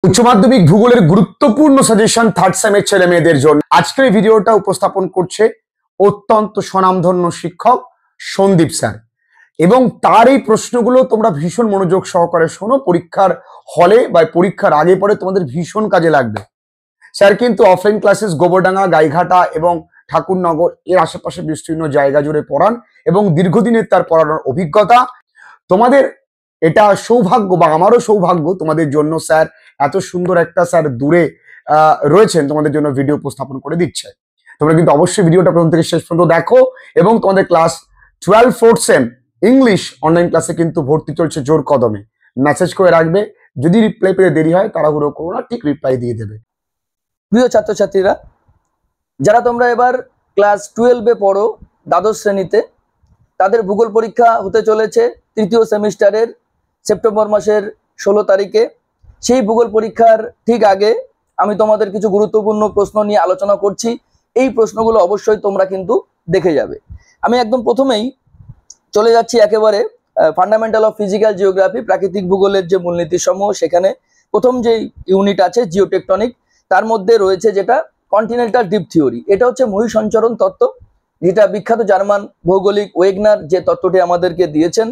উচ্চ মাধ্যমিক ভূগোলের গুরুত্বপূর্ণ সাজেশন থার্ড সেমের ছেলে মেয়েদের জন্য আজকের এই ভিডিওটা উপস্থাপন করছে অত্যন্ত স্বনামধন্য শিক্ষক সন্দীপ স্যার। এবং তার এই প্রশ্নগুলো তোমরা ভীষণ মনোযোগ সহকারে শোনো, পরীক্ষার হলে বা পরীক্ষার আগে পরে তোমাদের ভীষণ কাজে লাগবে। স্যার কিন্তু অফলাইন ক্লাসেস গোবরডাঙ্গা, গাইঘাটা এবং ঠাকুরনগর এর আশেপাশে বিস্তীর্ণ জায়গা জুড়ে পড়ান এবং দীর্ঘদিনের তার পড়ানোর অভিজ্ঞতা। তোমাদের এটা সৌভাগ্য বা আমারও সৌভাগ্য, তোমাদের জন্য স্যার এত সুন্দর একটা স্যার দূরে রয়েছেন, তোমাদের জন্য ভিডিও উপস্থাপন করে দিচ্ছে। তোমরা কিন্তু অবশ্যই ভিডিওটা প্রথম থেকে শেষ পর্যন্ত দেখো এবং তোমাদের class 12 4th same English online ক্লাসে কিন্তু ভর্তি চলছে জোর কদমে। মেসেজ করে রাখবে, যদি রিপ্লাই পেতে দেরি হয় তাড়াহুড়ো করো না, ঠিক রিপ্লাই দিয়ে দেবে। প্রিয় ছাত্রছাত্রীরা, যারা তোমরা এবার ক্লাস 12-এ পড়ো দ্বাদশ শ্রেণীতে, তাদের ভূগোল পরীক্ষা হতে চলেছে তৃতীয় সেমিস্টারের সেপ্টেম্বর মাসের 16 তারিখে। সেই ভূগোল পরীক্ষার ঠিক আগে আমি তোমাদের কিছু গুরুত্বপূর্ণ প্রশ্ন নিয়ে আলোচনা করছি। এই প্রশ্নগুলো অবশ্যই তোমরা কিন্তু দেখে যাবে। আমি একদম প্রথমেই চলে যাচ্ছি একেবারে ফান্ডামেন্টাল অফ ফিজিক্যাল জিওগ্রাফি, প্রাকৃতিক ভূগোলের যে মূলনীতি সমূহ, সেখানে প্রথম যে ইউনিট আছে জিওটেকটনিক, তার মধ্যে রয়েছে যেটা কন্টিনেন্টাল ডিপ থিওরি। এটা হচ্ছে মহাসঞ্চরণ তত্ত্ব, যেটা বিখ্যাত জার্মান ভৌগোলিক ওয়েগনার যে তত্ত্বটি আমাদেরকে দিয়েছেন।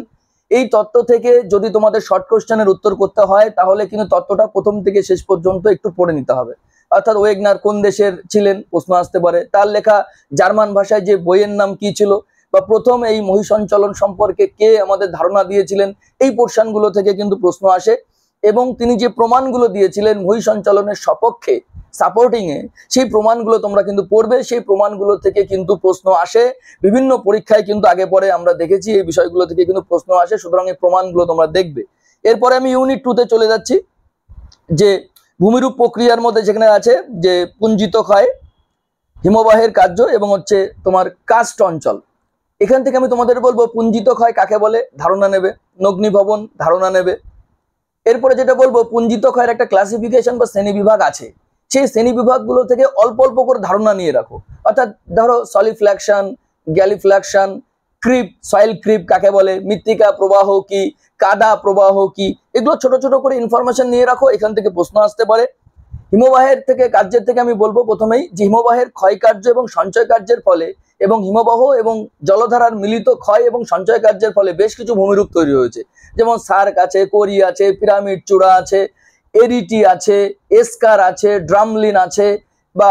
এই তত্ত্ব থেকে যদি তোমাদের শর্ট কোশ্চেনের উত্তর করতে হয়, তাহলে কিন্তু তত্ত্বটা প্রথম থেকে শেষ পর্যন্ত একটু পড়ে নিতে হবে। অর্থাৎ ওয়েগনার কোন দেশের ছিলেন প্রশ্ন আসতে পারে, তার লেখা জার্মান ভাষায় যে বইয়ের নাম কি ছিল, বা প্রথম এই মহাসঞ্চলন সম্পর্কে কে আমাদের ধারণা দিয়েছিলেন, এই পোর্শনগুলো থেকে কিন্তু প্রশ্ন আসে। এবং তিনি যে প্রমাণগুলো দিয়েছিলেন মহাসঞ্চলনের সপক্ষে, সাপোর্টিং এ, সেই প্রমাণগুলো তোমরা কিন্তু পড়বে। সেই প্রমাণগুলো থেকে কিন্তু প্রশ্ন আসে বিভিন্ন পরীক্ষায়, কিন্তু আগে পরে আমরা দেখেছি এই বিষয়গুলো থেকে কিন্তু প্রশ্ন আসে। সুতরাং এই প্রমাণগুলো তোমরা দেখবে। এরপরে আমি ইউনিট 2-তে চলে যাচ্ছি, যে ভূমিরূপ প্রক্রিয়ার মধ্যে যেখানে আছে যে পুঞ্জিত ক্ষয়, হিমবাহের কার্য এবং হচ্ছে তোমার কাস্ট অঞ্চল। এখান থেকে আমি তোমাদের বলবো পুঞ্জিত ক্ষয় কাকে বলে ধারণা নেবে, নগ্নিভবন ধারণা নেবে। এরপরে যেটা বলবো, পুঞ্জিত ক্ষয়ের একটা ক্লাসিফিকেশন বা শ্রেণী বিভাগ আছে, সেই শ্রেণী বিভাগগুলো থেকে অল্প অল্প করে ধারণা নিয়ে রাখো। অর্থাৎ ধরো সলিফ্ল্যাকশন, গ্যালিফ্ল্যাকশন, ক্রিপ, সয়েল ক্রিপ কাকে বলে, মৃত্তিকা প্রবাহ কি, কাদা প্রবাহ কি, এগুলো ছোট ছোট করে ইনফরমেশন নিয়ে রাখো। এখান থেকে প্রশ্ন আসতে পারে। হিমবাহের থেকে কার্যের থেকে আমি বলবো প্রথমেই যে হিমবাহের ক্ষয় কার্য এবং সঞ্চয় কার্যের ফলে, এবং হিমবাহ এবং জলধারার মিলিত ক্ষয় এবং সঞ্চয় কার্যের ফলে বেশ কিছু ভূমিরূপ তৈরি হয়েছে। যেমন সার্ক আছে, কোরি আছে, পিরামিড চূড়া আছে, এরিটি আছে, এসকার আছে, ড্রামলিন আছে, বা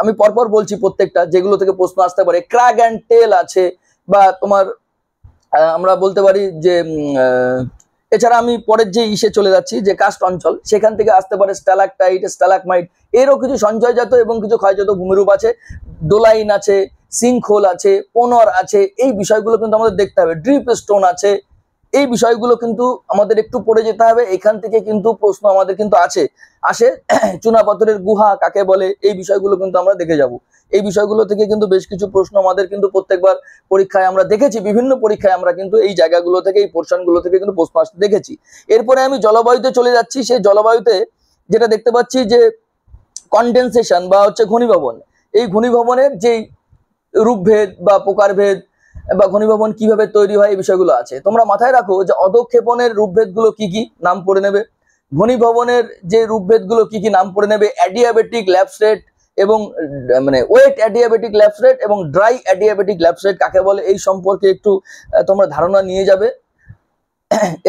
আমি পরপর বলছি প্রত্যেকটা, যেগুলো থেকে প্রশ্ন আসতে পারে। ক্র্যাগ অ্যান্ড টেল আছে, বা তোমার আমরা বলতে পারি যে এছাড়া আমি পরের যে ইসে চলে যাচ্ছি, যে কাস্ট অঞ্চল, সেখান থেকে আসতে পারে স্ট্যালাকটাইট, স্ট্যালাকমাইট, এরও কিছু সঞ্চয়জাত এবং কিছু ক্ষয়জাত ভূমিরূপ আছে। ডোলাইন আছে, সিঙ্কহোল আছে, পোনর আছে, এই বিষয়গুলো কিন্তু আমাদের দেখতে হবে। ড্রিপ স্টোন আছে, এই বিষয়গুলো কিন্তু আমাদের একটু পড়ে যেতে হবে। এখান থেকে কিন্তু প্রশ্ন আমাদের কিন্তু আসে। চুনাপাথরের গুহা কাকে বলে, এই বিষয়গুলো কিন্তু আমরা দেখে যাব। এই বিষয়গুলো থেকে কিন্তু বেশ কিছু প্রশ্ন আমাদের কিন্তু প্রত্যেকবার পরীক্ষায় আমরা দেখেছি, বিভিন্ন পরীক্ষায় আমরা কিন্তু এই জায়গাগুলো থেকে, এই পোর্শনগুলো থেকে কিন্তু প্রশ্ন আসতে দেখেছি। এরপরে আমি জলবায়ুতে চলে যাচ্ছি। সেই জলবায়ুতে যেটা দেখতে পাচ্ছি যে কনডেনসেশন বা হচ্ছে ঘনীভবন, এই ঘনীভবনের যে রূপভেদ বা প্রকারভেদ বা ঘনীভবন কিভাবে তৈরি হয়, এই বিষয়গুলো আছে। তোমরা মাথায় রাখো যে অধক্ষেপণের রূপভেদগুলো কি কি নাম পড়ে নেবে, ঘনীভবনের যে রূপভেদগুলো কি কি নাম পড়ে নেবে, অ্যাডিয়াবেটিক ল্যাপস রেট এবং মানে ওয়েট অ্যাডিয়াবেটিক ল্যাপস রেট এবং ড্রাই অ্যাডিয়াবেটিক ল্যাপস রেট কাকে বলে, এই সম্পর্কে একটু তোমরা ধারণা নিয়ে যাবে।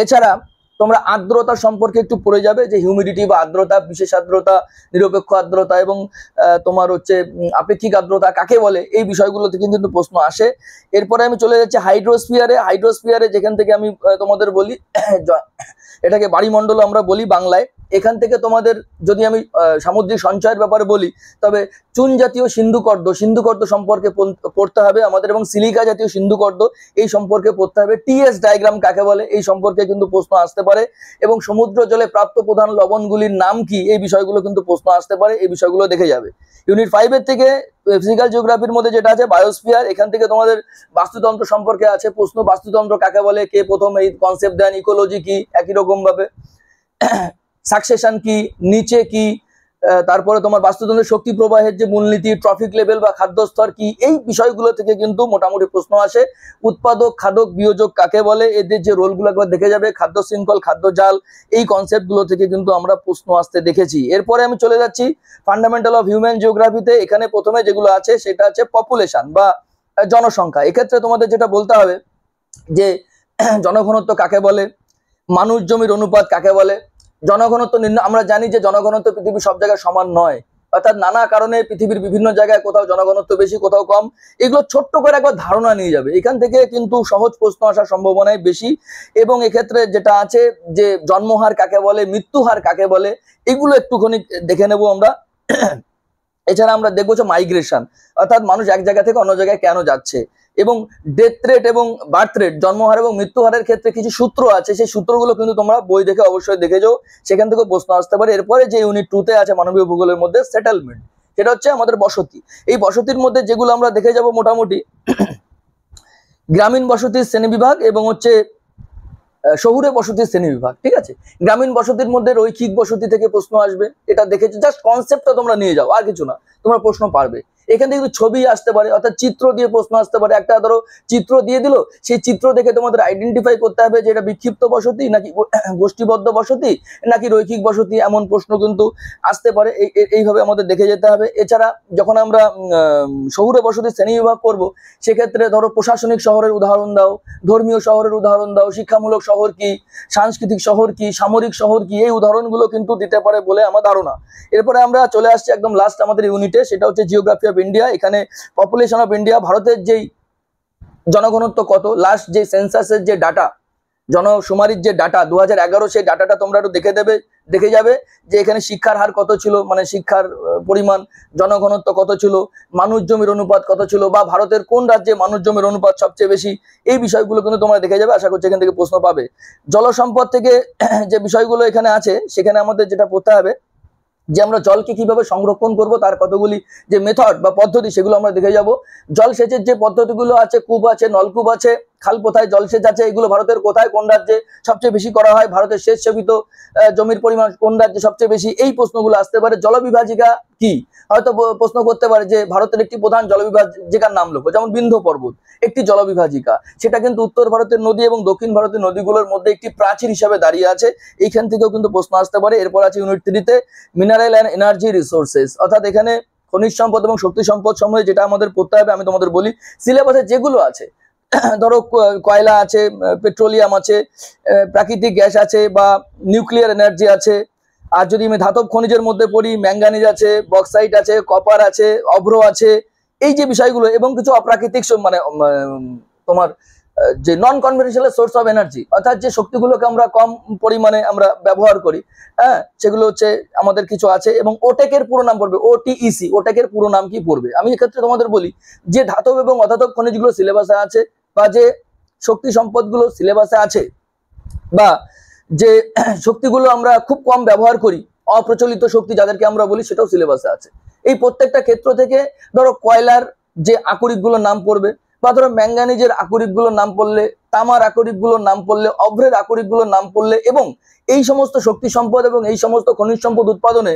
এছাড়া তোমরা আর্দ্রতা সম্পর্কে একটু পড়ে যাবে, যে হিউমিডিটি বা আর্দ্রতা, বিশেষ আর্দ্রতা, নিরপেক্ষ আর্দ্রতা এবং তোমার হচ্ছে আপেক্ষিক আর্দ্রতা কাকে বলে, এই বিষয়গুলো থেকে কিন্তু প্রশ্ন আসে। এরপরে আমি চলে যাচ্ছি হাইড্রোস্ফিয়ারে। হাইড্রোস্ফিয়ারে যেখান থেকে আমি তোমাদের বলি, এটাকে বাড়িমণ্ডল আমরা বলি বাংলায়। এখান থেকে তোমাদের যদি আমি সামুদ্রিক সঞ্চয়ের ব্যাপারে বলি, তবে চুন জাতীয় সিন্ধুকর্দ সম্পর্কে পড়তে হবে আমাদের, এবং সিলিকা জাতীয় সিন্ধুকর্দ, এই সম্পর্কে পড়তে হবে। টিএস ডায়াগ্রাম কাকে বলে, এই সম্পর্কে কিন্তু প্রশ্ন আসতে পারে। এবং সমুদ্র জলে প্রাপ্ত প্রধান লবণগুলির নাম কি, এই বিষয়গুলো কিন্তু প্রশ্ন আসতে পারে। এই বিষয়গুলো দেখে যাবে। ইউনিট 5-এর থেকে ফিজিক্যাল জিওগ্রাফির মধ্যে যেটা আছে বায়োস্ফিয়ার, এখান থেকে তোমাদের বাস্তুতন্ত্র সম্পর্কে আছে প্রশ্ন। বাস্তুতন্ত্র কাকে বলে, কে প্রথম এই কনসেপ্ট দেন, ইকোলজি কি, একই রকম ভাবে সাকসেশন কি, নিচে কি, তারপরে তোমার বাস্তুতন্ত্রের শক্তি প্রবাহের যে মূলনীতি, ট্রফিক লেভেল বা খাদ্যস্তর কি, এই বিষয়গুলো থেকে কিন্তু মোটামুটি প্রশ্ন আসে। উৎপাদক, খাদক, বিয়োজক কাকে বলে, এদের যে রোলগুলো একবার দেখে যাবে, খাদ্য শৃঙ্খল, খাদ্য জাল, এই কনসেপ্টগুলো থেকে কিন্তু আমরা প্রশ্ন আসতে দেখেছি। এরপরে আমি চলে যাচ্ছি ফান্ডামেন্টাল অফ হিউম্যান জিওগ্রাফিতে। এখানে প্রথমে যেগুলো আছে সেটা আছে পপুলেশন বা জনসংখ্যা। এক্ষেত্রে তোমাদের যেটা বলতে হবে যে জনঘনত্ব কাকে বলে, মানুষ জমির অনুপাত কাকে বলে। জনঘনত্ব আমরা জানি যে জনঘনত্ব পৃথিবীর সব জায়গায় সমান নয়, অর্থাৎ নানা কারণে পৃথিবীর বিভিন্ন জায়গায় কোথাও জনঘনত্ব বেশি, কোথাও কম। এগুলো ছোট্ট করে একবার ধারণা নিয়ে যাবে, এখান থেকে কিন্তু সহজ প্রশ্ন আসার সম্ভাবনাই বেশি। এবং এক্ষেত্রে যেটা আছে যে জন্মহার কাকে বলে, মৃত্যুহার কাকে বলে, এগুলো একটুখানি দেখে নেব আমরা। এছাড়া আমরা দেখবো যে মাইগ্রেশন, অর্থাৎ মানুষ এক জায়গা থেকে অন্য জায়গায় কেন যাচ্ছে। এবং ডেথ রেট এবং বার্থ রেট, জন্মহার এবং মৃত্যুহারের ক্ষেত্রে কিছু সূত্র আছে, সেই সূত্রগুলো কিন্তু তোমরা বই দেখে অবশ্যই দেখে যাও, সেখান থেকে প্রশ্ন আসতে পারে। এরপরে যে ইউনিট 2-তে আছে মানবীয় ভূগোলের মধ্যে সেটেলমেন্ট, সেটা হচ্ছে আমাদের বসতি। এই বসতির মধ্যে যেগুলো আমরা দেখে যাব মোটামুটি গ্রামীণ বসতির শ্রেণীবিভাগ এবং হচ্ছে শহুরে বসতির শ্রেণীবিভাগ। ঠিক আছে, গ্রামীণ বসতির মধ্যে রৈখিক বসতি থেকে প্রশ্ন আসবে, এটা দেখেছো, জাস্ট কনসেপ্টটা তোমরা নিয়ে যাও, আর কিছু না, তোমরা প্রশ্ন পারবে। এখান থেকে কিন্তু ছবি আসতে পারে, অর্থাৎ চিত্র দিয়ে প্রশ্ন আসতে পারে। একটা ধরো চিত্র দিয়ে দিল, সেই চিত্র দেখে তোমাদের আইডেন্টিফাই করতে হবে যে এটা বিক্ষিপ্ত বসতি নাকি গোষ্ঠীবদ্ধ বসতি নাকি রৈখিক বসতি, এমন প্রশ্ন কিন্তু আসতে পারে। এইভাবে আমাদের দেখে যেতে হবে। এছাড়া যখন আমরা শহুরে বসতির শ্রেণীবিভাগ করব, সেক্ষেত্রে ধরো প্রশাসনিক শহরের উদাহরণ দাও, ধর্মীয় শহরের উদাহরণ দাও, শিক্ষামূলক শহর কি, সাংস্কৃতিক শহর কি, সামরিক শহর কি, এই উদাহরণগুলো কিন্তু দিতে পারে বলে আমার ধারণা। এরপরে আমরা চলে আসছি একদম লাস্ট আমাদের ইউনিটে, সেটা হচ্ছে জিওগ্রাফি অফ ইন্ডিয়া। এখানে পপুলেশন অফ ইন্ডিয়া, ভারতের যেই জনঘনত্ব কত, লাস্ট যে সেন্সাসের যে ডাটা, জনশুমারির যে ডাটা 2011, সেই ডাটাটা তোমরা একটু দেখে যাবে যে এখানে শিক্ষার হার কত ছিল, মানে শিক্ষার পরিমাণ, জনঘনত্ব কত ছিল, মানুষ জমির অনুপাত কত ছিল, বা ভারতের কোন রাজ্যে মানুষ জমির অনুপাত সবচেয়ে বেশি, এই বিষয়গুলো কিন্তু তোমরা দেখে যাবে। আশা করছি এখান থেকে প্রশ্ন পাবে। জলসম্পদ থেকে যে বিষয়গুলো এখানে আছে, সেখানে আমাদের যেটা পড়তে হবে যে আমরা জলকে কিভাবে সংরক্ষণ করব, তার কতগুলি যে মেথড বা পদ্ধতি, সেগুলো আমরা দেখে যাব। জলসেচের যে পদ্ধতিগুলো আছে, কূপ আছে, নলকূপ আছে, খাল কোথায় জলসেচ আছে, এগুলো ভারতের কোথায় কোন রাজ্যে সবচেয়ে বেশি করা হয়, ভারতের সেচ সেবিত জমির পরিমাণ কোন রাজ্যে সবচেয়ে বেশি, এই প্রশ্নগুলো আসতে পারে। জলবিভাজিকা কি, হয়তো প্রশ্ন করতে পারে যে ভারতের একটি প্রধান জলবিভাজিকার নাম লেখো, যেমন বিন্ধ্য পর্বত একটি জলবিভাজিকা, সেটা কিন্তু উত্তর ভারতের নদী এবং দক্ষিণ ভারতের নদীগুলোর মধ্যে একটি প্রাচীর হিসাবে দাঁড়িয়ে আছে। এইখান থেকেও কিন্তু প্রশ্ন আসতে পারে। এরপর আছে ইউনিট 3-তে মিনারেল অ্যান্ড এনার্জি রিসোর্সেস, অর্থাৎ এখানে খনিজ সম্পদ এবং শক্তি সম্পদ সময়ে যেটা আমাদের পড়তে হবে, আমি তোমাদের বলি সিলেবাসে যেগুলো আছে, ধরো কয়লা আছে, পেট্রোলিয়াম আছে, প্রাকৃতিক গ্যাস আছে, বা নিউক্লিয়ার এনার্জি আছে। আর যদি আমি ধাতব খনিজের মধ্যে পড়ি, ম্যাঙ্গানিজ আছে, বক্সাইট আছে, কপার আছে, অভ্র আছে, এই যে বিষয়গুলো, এবং কিছু অপ্রাকৃতিক মানে তোমার যে নন কনভেনশনাল সোর্স অফ এনার্জি, অর্থাৎ যে শক্তিগুলোকে আমরা কম পরিমাণে আমরা ব্যবহার করি, হ্যাঁ, সেগুলো হচ্ছে আমাদের কিছু আছে। এবং ওটেকের পুরো নাম পড়বে, ওটিইসি, ওটেকের পুরো নাম কি পড়বে। আমি এক্ষেত্রে তোমাদের বলি যে ধাতব এবং অধাতব খনিজগুলো সিলেবাসে আছে, বা যে শক্তি সম্পদগুলো সিলেবাসে আছে, বা যে শক্তিগুলো আমরা খুব কম ব্যবহার করি, অপ্রচলিত শক্তি যাদেরকে আমরা বলি, সেটাও সিলেবাসে আছে। এই প্রত্যেকটা ক্ষেত্র থেকে ধরো কয়লার যে আকরিকগুলোর নাম পড়বে, বা ধরো ম্যাঙ্গানিজের আকরিকগুলোর নাম পড়লে, তামার আকরিকগুলোর নাম পড়লে, অভ্রের আকরিকগুলোর নাম পড়লে, এবং এই সমস্ত শক্তি সম্পদ এবং এই সমস্ত খনিজ সম্পদ উৎপাদনে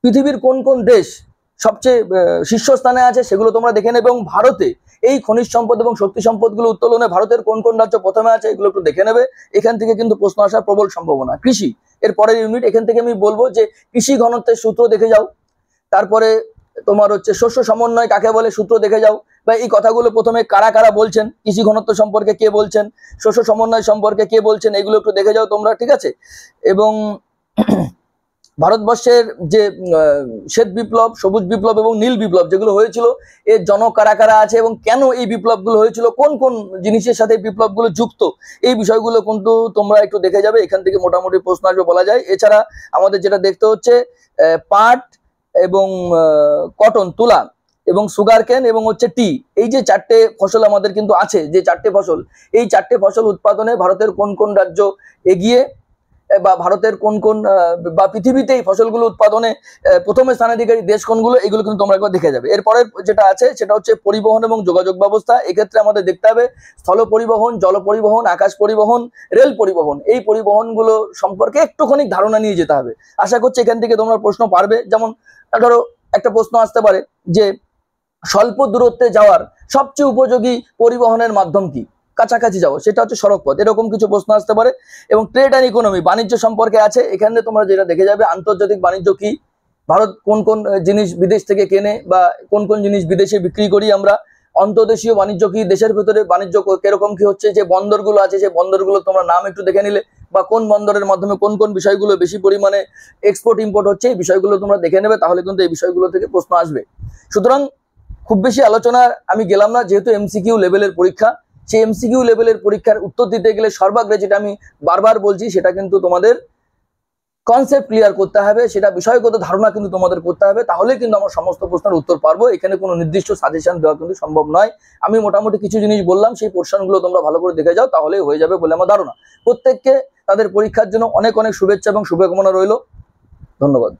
পৃথিবীর কোন কোন দেশ সবচেয়ে শীর্ষস্থানে আছে, সেগুলো তোমরা দেখে নেবে। এবং ভারতে এই খনিজ সম্পদ এবং শক্তি সম্পদগুলো উত্তোলনে ভারতের কোন কোন রাজ্য প্রথমে আছে, এগুলো একটু দেখে নেবে। এখান থেকে কিন্তু প্রশ্ন আসার প্রবল সম্ভাবনা। কৃষি, এর পরের ইউনিট, এখান থেকে আমি বলবো যে কৃষি ঘনত্বের সূত্র দেখে যাও। তারপরে তোমার হচ্ছে শস্য সমন্বয় কাকে বলে, সূত্র দেখে যাও। বা এই কথাগুলো প্রথমে কারা কারা বলছেন, কৃষি ঘনত্ব সম্পর্কে কে বলছেন, শস্য সমন্বয় সম্পর্কে কে বলছেন, এগুলো একটু দেখে যাও তোমরা, ঠিক আছে। এবং ভারতবর্ষের যে শ্বেত বিপ্লব, সবুজ বিপ্লব এবং নীল বিপ্লব যেগুলো হয়েছিল, এর জনক কারা কারা আছে এবং কেন এই বিপ্লবগুলো হয়েছিল, কোন কোন জিনিসের সাথে বিপ্লবগুলো যুক্ত, এই বিষয়গুলো কিন্তু তোমরা একটু দেখে যাবে। এখান থেকে মোটামুটি প্রশ্ন আসবে বলা যায়। এছাড়া আমাদের যেটা দেখতে হচ্ছে পাট এবং কটন, তুলা এবং সুগার কেন এবং হচ্ছে টি, এই যে চারটে ফসল আমাদের কিন্তু আছে, যে চারটে ফসল, এই চারটে ফসল উৎপাদনে ভারতের কোন কোন রাজ্য এগিয়ে, বা ভারতের কোন কোন বা পৃথিবীতে এই ফসলগুলো উৎপাদনে প্রথম স্থানাধিকারী দেশ কোনগুলো, এগুলো কিন্তু তোমরা একবার দেখে যাবে। এরপরে যেটা আছে সেটা হচ্ছে পরিবহন এবং যোগাযোগ ব্যবস্থা। এক্ষেত্রে আমাদের দেখতে হবে স্থল পরিবহন, জল পরিবহন, আকাশ পরিবহন, রেল পরিবহন, এই পরিবহনগুলো সম্পর্কে একটুখানি ধারণা নিয়ে যেতে হবে। আশা করছি এখান থেকে তোমরা প্রশ্ন পারবে। যেমন ধরো একটা প্রশ্ন আসতে পারে যে স্বল্প দূরত্বে যাওয়ার সবচেয়ে উপযোগী পরিবহনের মাধ্যম কি, কাছাকাছি যাবো, সেটা হচ্ছে সড়ক পথ, এরকম কিছু প্রশ্ন আসতে পারে। এবং ট্রেড অ্যান্ড ইকোনমি, বাণিজ্য সম্পর্কে আছে। এখানে তোমরা যেটা দেখে যাবে আন্তর্জাতিক বাণিজ্য কি, ভারত কোন কোন জিনিস বিদেশ থেকে কেনে বা কোন কোন জিনিস বিদেশে বিক্রি করি আমরা, অন্তর্দেশীয় বাণিজ্য কি, দেশের ভিতরে বাণিজ্য কিরকম কি হচ্ছে, যে বন্দরগুলো আছে সেই বন্দরগুলো তোমরা নাম একটু দেখে নিলে, বা কোন বন্দরের মাধ্যমে কোন কোন বিষয়গুলো বেশি পরিমাণে এক্সপোর্ট ইম্পোর্ট হচ্ছে, এই বিষয়গুলো তোমরা দেখে নেবে, তাহলে কিন্তু এই বিষয়গুলো থেকে প্রশ্ন আসবে। সুতরাং খুব বেশি আলোচনা আমি গেলাম না, যেহেতু এমসিকিউ লেভেলের পরীক্ষা। সেই এমসিকিউ লেভেলের পরীক্ষার উত্তর দিতে গেলে সর্বাগ্রে যেটা আমি বারবার বলছি, সেটা কিন্তু তোমাদের কনসেপ্ট ক্লিয়ার করতে হবে, সেটা বিষয়গত ধারণা কিন্তু তোমাদের করতে হবে, তাহলে কিন্তু আমার সমস্ত প্রশ্নের উত্তর পারবো। এখানে কোনো নির্দিষ্ট সাজেশন দেওয়া কিন্তু সম্ভব নয়। আমি মোটামুটি কিছু জিনিস বললাম, সেই পোর্শনগুলো তোমরা ভালো করে দেখে যাও, তাহলেই হয়ে যাবে বলে আমার ধারণা। প্রত্যেককে তাদের পরীক্ষার জন্য অনেক অনেক শুভেচ্ছা এবং শুভকামনা রইল। ধন্যবাদ।